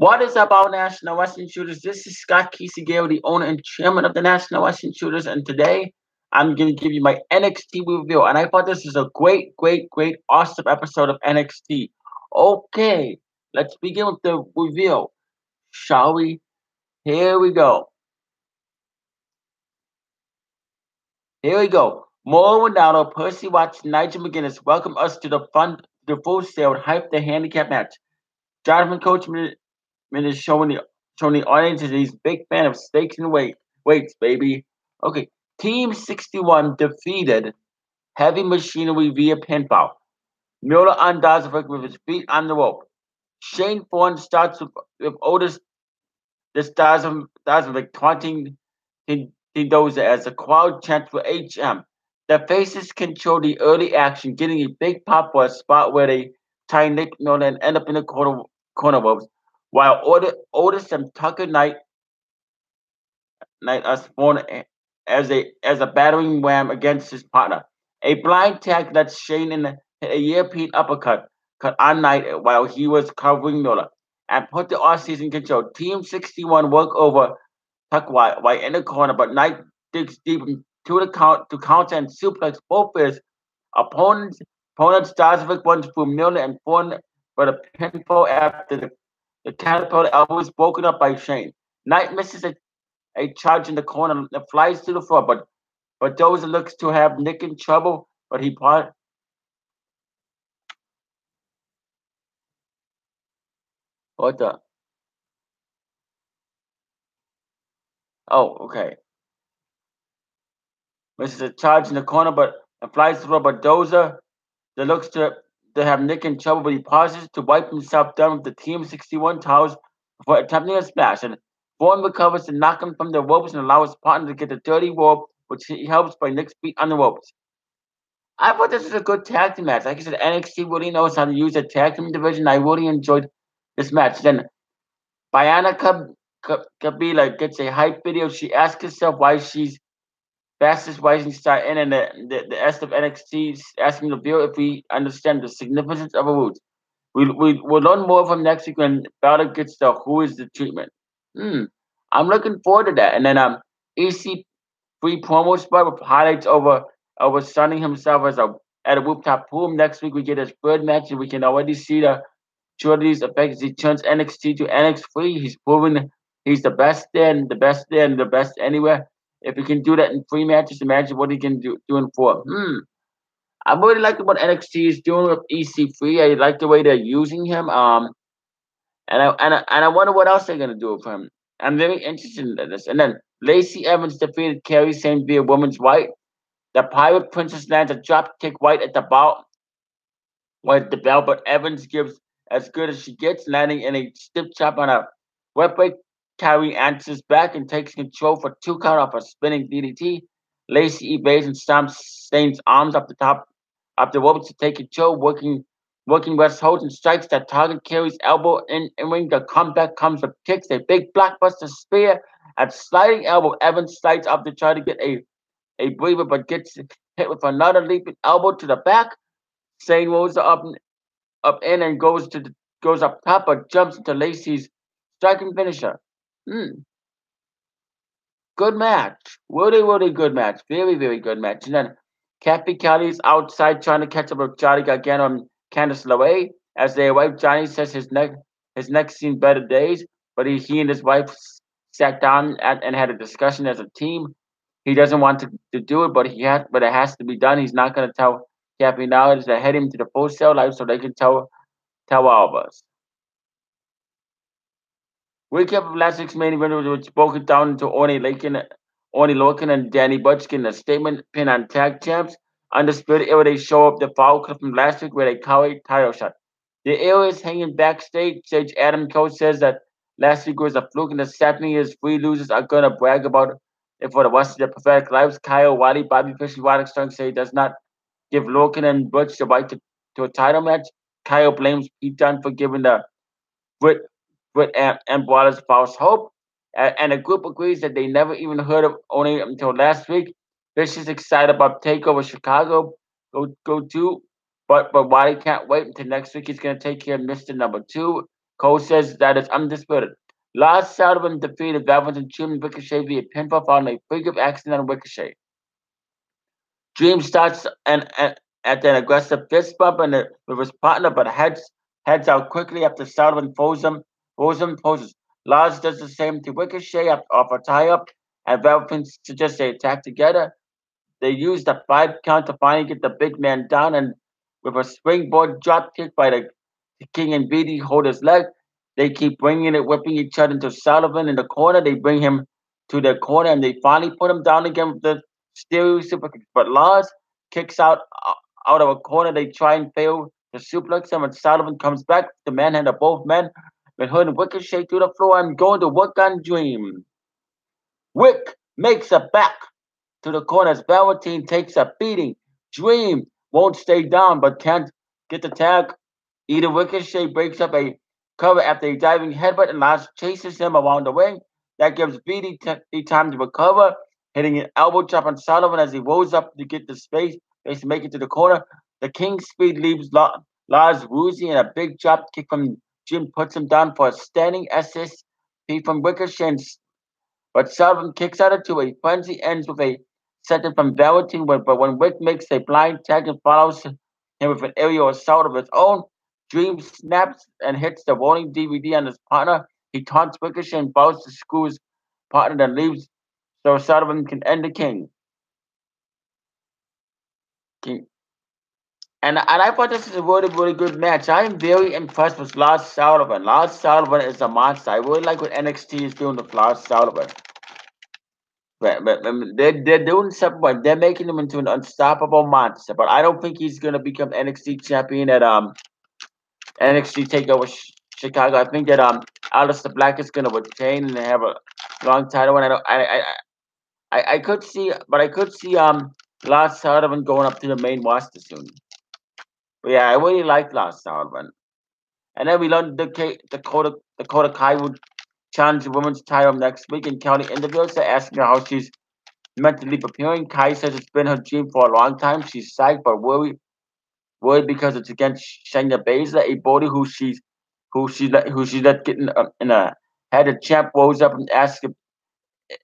What is up, our National Wrestling Shooters? This is Scott Kisegiro, the owner and chairman of the National Wrestling Shooters, and today I'm going to give you my NXT review. And I thought this is a great, awesome episode of NXT. Okay, let's begin with the review, shall we? Here we go. Mauro Ronaldo, Percy Watts, Nigel McGuinness welcome us to the full sale hype the handicap match. Jonathan Coachman is showing the audience that he's a big fan of stakes and weights, baby. Okay, Team 61 defeated Heavy Machinery via pinfall. Miller undoes with his feet on the rope. Shane Thorne starts with Otis the stars of like taunting Mendoza as the crowd chants for HM. The faces control the early action, getting a big pop for a spot where they tie Nick Miller and end up in the corner ropes, while Otis and Tucker Knight are spawned as a battering ram against his partner. A blind tag lets Shane in a European uppercut cut on Knight while he was covering Miller and put the off-season control. Team 61 work over Tuck White in the corner, but Knight digs deep into the count to counter and suplex both his opponents. Starzovic runs through Miller and Thorne, but a pinfall after the catapult elbow is broken up by Shane. Knight misses a charge in the corner and flies to the floor, but Dozer looks to have Nick in trouble, but he part. What the? Oh, okay. Misses a charge in the corner, but flies to the floor, but Dozer that looks to have Nick in trouble, but he pauses to wipe himself down with the Team 61 towels before attempting a smash. And Vaughn recovers to knock him from the ropes and allow his partner to get the dirty rope, which he helps by Nick's feet on the ropes. I thought this was a good tag team match. Like I said, NXT really knows how to use the tag team division. I really enjoyed this match. Then Bianca Kabila gets a hype video. She asks herself why she's fastest rising star in, and the rest of NXT is asking the viewer if we understand the significance of a root. We'll learn more from next week when Balor gets the who is the treatment. Hmm. I'm looking forward to that. And then EC3 promo spot with highlights over sunning himself at a rooftop pool. Next week we get his third match and we can already see the Jordy's effect as he turns NXT to NX3. He's proven he's the best there and the best there and the best anywhere. If he can do that in 3 matches, imagine what he can do in 4. I really like what NXT is doing with EC3. I like the way they're using him. And I wonder what else they're gonna do with him. I'm very interested in this. And then Lacey Evans defeated Kerry Sane via women's white. The Pirate Princess lands a drop kick right at the ball, with the bell, but Evans gives as good as she gets, landing in a stiff chop on a web break. Carrie answers back and takes control for 2 count off a spinning DDT. Lacey evades and stomps Sane's arms up the top of the ropes to take control, working West holds and strikes that target Carrie's elbow in ring. The comeback comes with kicks, a big blockbuster spear at sliding elbow. Evans slides up to try to get a breather, but gets hit with another leaping elbow to the back. Sane rolls up in and goes up top, but jumps into Lacey's striking finisher. Hmm. Good match. Really good match. Very good match. And then Kathy Kelly's outside trying to catch up with Johnny Gargano and Candice LeRae. As they arrive, Johnny says his neck seen better days, but he and his wife sat down and had a discussion as a team. He doesn't want to do it, but it has to be done. He's not gonna tell Kathy now. It's to head him to the full sale life so they can tell all of us. Recap of last week's main event, which broke it down into Orny Lorcan and Danny Butch getting a statement pin on tag champs. Undisputed Era, they show up the foul clip from last week where they carry title shot. The Era is hanging backstage. Sage Adam Cole says that last week was a fluke and the Stephanie is free losers are going to brag about it for the rest of their pathetic lives. Kyle Wiley, Bobby Fish, and Roderick Strong say he does not give Lorcan and Butch the right to a title match. Kyle blames Pete Dunne for giving the Brit and Wallace false hope. And the group agrees that they never even heard of Oni until last week. Fish is excited about Takeover Chicago. Go to, but Wiley can't wait until next week. He's going to take care of Mister Number 2. Cole says that it's undisputed. Lars Sullivan defeated Velveteen Dream and Ricochet via pinfall following a freak of accident on Ricochet. Dream starts at an aggressive fist bump with his partner, but heads out quickly after Sullivan poses. Lars does the same to Ricochet off a tie up, and Velveteen suggests they attack together. They use the 5 count to finally get the big man down, and with a springboard drop kick by the King and BD hold his leg. They keep bringing it, whipping each other into Sullivan in the corner. They bring him to the corner, and they finally put him down again with the stereo super kick. But Lars kicks out of a corner. They try and fail to suplex him, and Sullivan comes back. The manhand of both men. With Hood and Ricochet to the floor and going to work on Dream. Wick makes a back to the corner as Velveteen takes a beating. Dream won't stay down but can't get the tag. Either Ricochet breaks up a cover after a diving headbutt and Lars chases him around the ring. That gives BD time to recover, hitting an elbow chop on Sullivan as he rolls up to get the space to make it to the corner. The King's Speed leaves Lars woozy and a big drop kick from Jim puts him down for a standing SSP from Ricochet, but Sullivan kicks out to a frenzy, ends with a second from Velveteen, but when Wick makes a blind tag and follows him with an aerial assault of his own, Dream snaps and hits the rolling DVD on his partner. He taunts Ricochet and bows to screw his partner, then leaves so Sullivan can end the King. And I thought this is a really, really good match. I am very impressed with Lars Sullivan. Lars Sullivan is a monster. I really like what NXT is doing with Lars Sullivan. But they're doing something. But they're making him into an unstoppable monster. But I don't think he's gonna become NXT champion at NXT Takeover Chicago. I think that Aleister Black is gonna retain and have a long title. And I don't. I could see, but I could see Lars Sullivan going up to the main roster soon. But yeah, I really like Lars Sullivan. And then we learned Dakota Kai would challenge the women's title next week. And County interviews are asking her how she's mentally preparing. Kai says it's been her dream for a long time. She's psyched but worried because it's against Shayna Baszler, a body who she let get in a head. The champ rose up and asked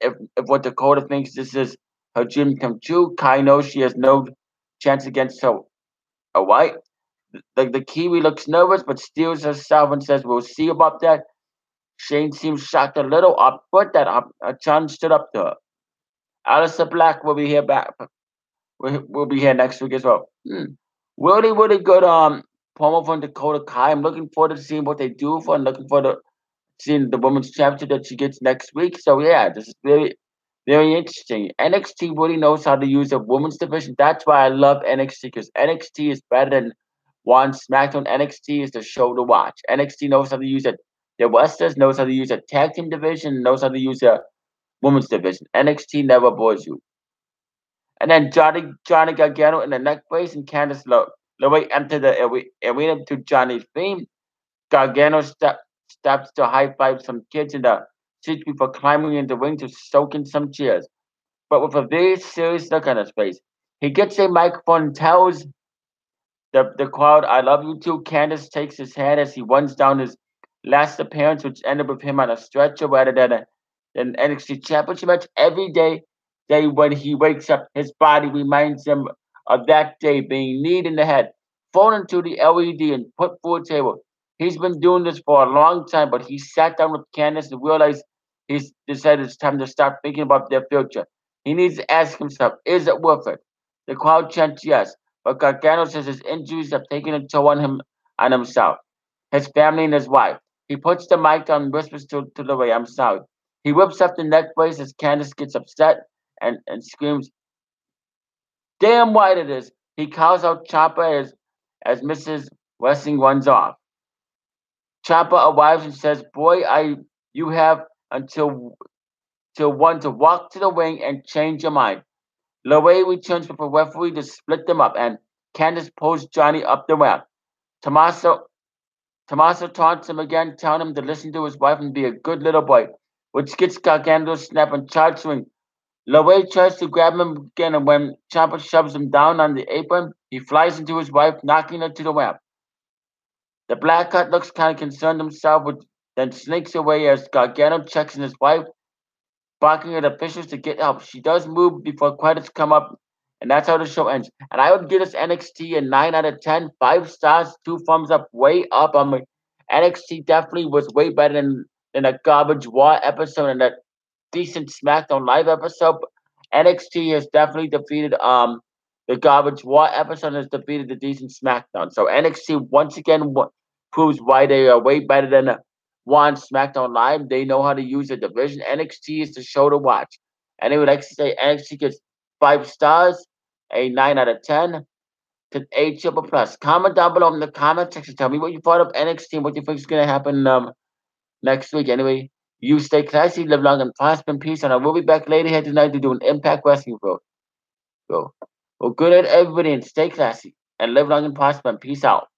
if what Dakota thinks this is her dream come true. Kai knows she has no chance against a white. The Kiwi looks nervous but steels herself and says we'll see about that. Shane seems shocked a little, but that Chan stood up to her. Aleister Black will be here back. Will be here next week as well. Really, really good promo from Dakota Kai. I'm looking forward to seeing what they do for and looking forward to seeing the women's championship that she gets next week. So yeah, this is very, very interesting. NXT really knows how to use a women's division. That's why I love NXT because NXT is better than one SmackDown. NXT is the show to watch. NXT knows how to use it. The Westers knows how to use a tag team division, knows how to use a women's division. NXT never bores you. And then Johnny Gargano in the neck brace and Candice LeRae enter the arena to Johnny's theme. Gargano stops to high five some kids in the seats before climbing in the ring to soak in some cheers. But with a very serious look on his face, he gets a microphone and tells the crowd, I love you too. Candice takes his hand as he runs down his last appearance, which ended with him on a stretcher rather than an NXT championship match. Every day when he wakes up, his body reminds him of that day being kneed in the head, thrown into the LED, and put through a table. He's been doing this for a long time, but he sat down with Candice and realized he's decided it's time to start thinking about their future. He needs to ask himself, is it worth it? The crowd chants yes, but Gargano says his injuries have taken a toll on himself, his family, and his wife. He puts the mic down and whispers to the way, I'm sorry. He whips up the neck brace as Candice gets upset and screams, damn right it is. He calls out Ciampa as Mrs. Wrestling runs off. Ciampa arrives and says, boy, you have till one to walk to the ring and change your mind. LeRae returns with a referee to split them up, and Candice pulls Johnny up the ramp. Tommaso taunts him again, telling him to listen to his wife and be a good little boy, which gets Gargano to snap and charge swing. LeRae tries to grab him again, and when Ciampa shoves him down on the apron, he flies into his wife, knocking her to the ramp. The Blackheart looks kind of concerned himself, then sneaks away as Gargano checks on his wife, barking at officials to get help. She does move before credits come up, and that's how the show ends. And I would give this NXT a 9 out of 10, 5 stars, 2 thumbs up, way up. NXT definitely was way better than a garbage War episode and that decent SmackDown Live episode. NXT has definitely defeated the garbage War episode and has defeated the decent SmackDown. So NXT once again proves why they are way better than one SmackDown Live. They know how to use the division. NXT is the show to watch. Anyway, like I say, NXT gets 5 stars, a 9 out of 10 to a triple plus. Comment down below in the comment section. Tell me what you thought of NXT and what you think is going to happen next week. Anyway, you stay classy, live long and prosper in peace, and I will be back later here tonight to do an Impact Wrestling vote. Well, good night, everybody, and stay classy and live long and prosper and peace out.